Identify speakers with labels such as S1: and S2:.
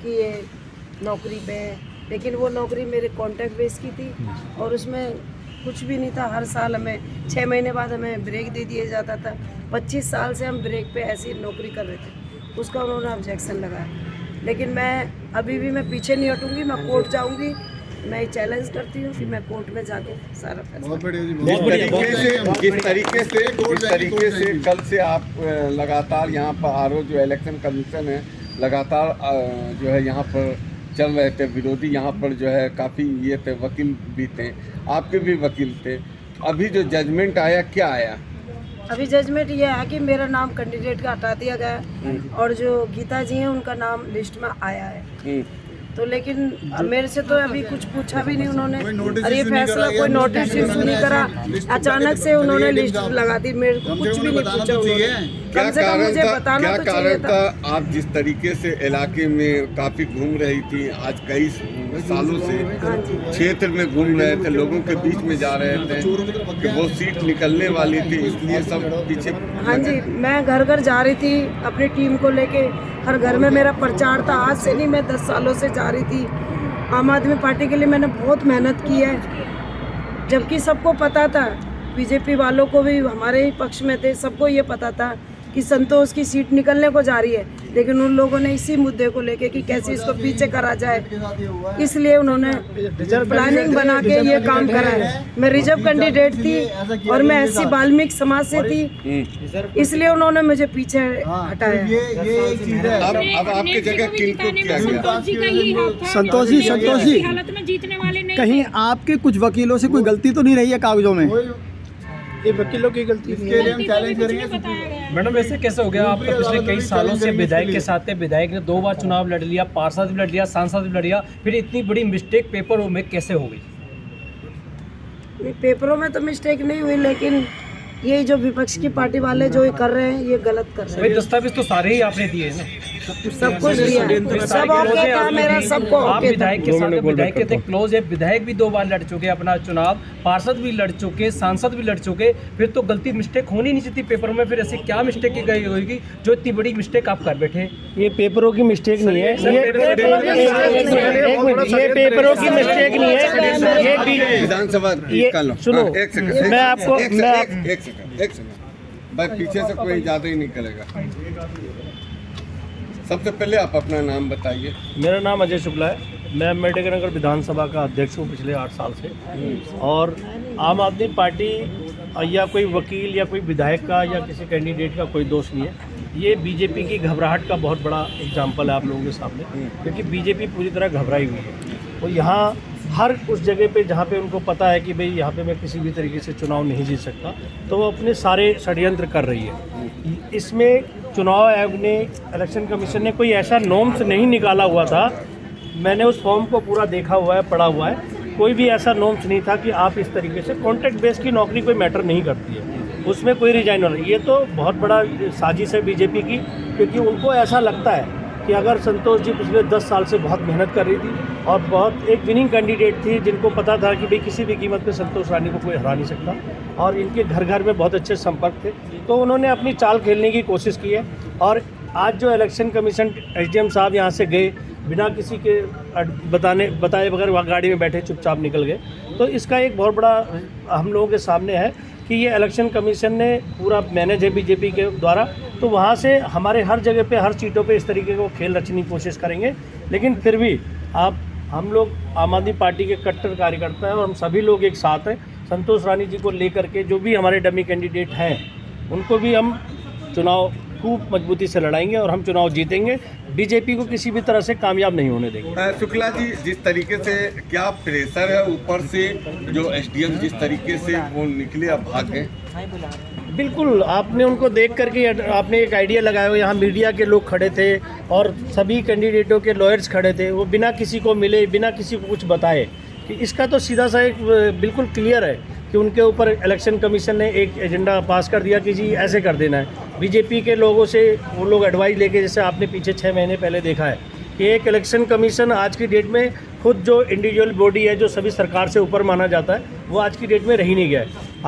S1: कि ये नौकरी पे है, लेकिन वो नौकरी मेरे कॉन्ट्रैक्ट बेस की थी और उसमें कुछ भी नहीं था। हर साल हमें 6 महीने बाद हमें ब्रेक दे दिया जाता था। 25 साल से हम ब्रेक पे ऐसी नौकरी कर रहे थे, उसका उन्होंने ऑब्जेक्शन लगाया। लेकिन मैं अभी भी मैं पीछे नहीं हटूंगी, मैं कोर्ट जाऊंगी। मैं चैलेंज करती हूँ कि मैं कोर्ट में जाके सारा फैसला।
S2: जिस तरीके से कल से आप लगातार यहाँ पर आरओ जो इलेक्शन कमीशन है लगातार जो है यहाँ पर चल रहे थे, विरोधी यहाँ पर जो है काफ़ी ये थे, वकील भी थे, आपके भी वकील थे। अभी जो जजमेंट आया क्या आया?
S1: अभी जजमेंट ये है कि मेरा नाम कैंडिडेट का हटा दिया गया है और जो गीता जी हैं उनका नाम लिस्ट में आया है। तो लेकिन मेरे से तो अभी कुछ पूछा भी नहीं उन्होंने, और ये फैसला कोई नोटिस इशू नहीं करा, अचानक से उन्होंने लिस्ट लगा दी। मेरे को कुछ भी नहीं पूछा उन्होंने। कम से कम मुझे बताना तो चाहिए था।
S2: आप जिस तरीके से इलाके में काफी घूम रही थी, आज कई सालों से क्षेत्र में घूम रहे थे, लोगों के बीच में जा रहे थे कि वो सीट निकलने वाली थी, इसलिए सब पीछे।
S1: हाँ जी, मैं घर घर जा रही थी अपनी टीम को लेके, हर घर में मेरा प्रचार था। आज से नहीं, मैं 10 सालों से जा रही थी। आम आदमी पार्टी के लिए मैंने बहुत मेहनत की है, जबकि सबको पता था, बीजेपी वालों को भी हमारे ही पक्ष में थे, सबको ये पता था कि संतोष की सीट निकलने को जा रही है। लेकिन उन लोगों ने इसी मुद्दे को लेके कि कैसे इसको पीछे करा जाए, इसलिए उन्होंने प्लानिंग बना के ये काम करा है। मैं रिजर्व कैंडिडेट थी और मैं ऐसी वाल्मीकि समाज से थी, इसलिए उन्होंने मुझे पीछे हटाया।
S2: अब आपकी जगह किनको किया गया?
S3: संतोष जी कहीं आपके कुछ वकीलों से कोई गलती तो नहीं रही है कागजों में?
S4: ये वकीलों की गलती इसके लिए हम चैलेंज करेंगे। मैडम वैसे कैसे हो गया? आप तो पिछले कई सालों से विधायक के साथ थे, विधायक ने 2 बार चुनाव लड़ लिया, पार्षद भी लड़ लिया, सांसद भी लड़ लिया, फिर इतनी बड़ी मिस्टेक पेपरों में कैसे हो गई?
S1: नहीं, पेपरों में तो मिस्टेक नहीं हुई, लेकिन ये जो विपक्ष की पार्टी वाले जो ये कर रहे हैं, ये गलत कर रहे हैं।
S4: दस्तावेज तो सारे ही आपने दिए ना,
S1: सब कुछ दिया, सब ओके था मेरा, सबको
S4: आप
S1: ओके था।
S4: विधायक के साथ, विधायक के थे क्लोज है, विधायक भी 2 बार लड़ चुके अपना चुनाव, पार्षद भी लड़ चुके, सांसद भी लड़ चुके, फिर तो गलती मिस्टेक होनी नहीं चाहिए पेपर में। फिर ऐसी क्या मिस्टेक की गई होगी जो इतनी बड़ी मिस्टेक आप कर बैठे?
S5: ये पेपरों की मिस्टेक नहीं है, ये पेपरों की मिस्टेक नहीं है, ये
S2: विधानसभा
S5: सुनो, मैं आपको
S2: एक सेकंड भाई, पीछे से कोई ज़्यादा ही नहीं करेगा। सबसे पहले आप अपना नाम बताइए।
S5: मेरा नाम अजय शुक्ला है, मैं अम्बेडकर नगर विधानसभा का अध्यक्ष हूँ पिछले 8 साल से। और आम आदमी पार्टी या कोई वकील या कोई विधायक का या किसी कैंडिडेट का कोई दोष नहीं है, ये बीजेपी की घबराहट का बहुत बड़ा एग्जाम्पल है आप लोगों के सामने, क्योंकि बीजेपी पूरी तरह घबराई हुई है। और यहाँ हर उस जगह पे जहाँ पे उनको पता है कि भाई यहाँ पे मैं किसी भी तरीके से चुनाव नहीं जीत सकता, तो वो अपने सारे षड्यंत्र कर रही है। इसमें चुनाव आयोग ने, इलेक्शन कमीशन ने कोई ऐसा नॉर्म्स नहीं निकाला हुआ था। मैंने उस फॉर्म को पूरा देखा हुआ है, पढ़ा हुआ है, कोई भी ऐसा नॉर्म्स नहीं था कि आप इस तरीके से कॉन्ट्रैक्ट बेस की नौकरी कोई मैटर नहीं करती है, उसमें कोई रिजाइन होना। ये तो बहुत बड़ा साजिश है बीजेपी की, क्योंकि उनको ऐसा लगता है कि अगर संतोष जी पिछले 10 साल से बहुत मेहनत कर रही थी और बहुत एक विनिंग कैंडिडेट थी, जिनको पता था कि भाई किसी भी कीमत पे संतोष रानी को कोई हरा नहीं सकता, और इनके घर घर में बहुत अच्छे संपर्क थे, तो उन्होंने अपनी चाल खेलने की कोशिश की है। और आज जो इलेक्शन कमीशन एसडीएम साहब यहाँ से गए बिना किसी के बताए बगैर, वहाँ गाड़ी में बैठे चुपचाप निकल गए, तो इसका एक बहुत बड़ा हम लोगों के सामने है कि ये इलेक्शन कमीशन ने पूरा मैनेज है बीजेपी के द्वारा। तो वहाँ से हमारे हर जगह पे, हर सीटों पे इस तरीके को खेल रचने की कोशिश करेंगे। लेकिन फिर भी हम लोग आम आदमी पार्टी के कट्टर कार्यकर्ता हैं और हम सभी लोग एक साथ हैं। संतोष रानी जी को लेकर के जो भी हमारे डमी कैंडिडेट हैं, उनको भी हम चुनाव खूब मजबूती से लड़ाएंगे और हम चुनाव जीतेंगे। बीजेपी को किसी भी तरह से कामयाब नहीं होने देंगे।
S2: शुक्ला जी, जिस तरीके से क्या प्रेशर है ऊपर से, जो एसडीएम जिस तरीके से वो निकले, अब भाग गए?
S5: बिल्कुल, आपने उनको देख करके आपने एक आइडिया लगाया हो, यहाँ मीडिया के लोग खड़े थे और सभी कैंडिडेटों के लॉयर्स खड़े थे, वो बिना किसी को मिले, बिना किसी को कुछ बताए, कि इसका तो सीधा सा एक बिल्कुल क्लियर है कि उनके ऊपर इलेक्शन कमीशन ने एक एजेंडा पास कर दिया कि जी ऐसे कर देना है। बीजेपी के लोगों से वो लोग एडवाइस लेके, जैसे आपने पीछे 6 महीने पहले देखा है कि एक इलेक्शन कमीशन आज की डेट में खुद जो इंडिविजुअल बॉडी है, जो सभी सरकार से ऊपर माना जाता है, वो आज की डेट में रह ही नहीं गया है।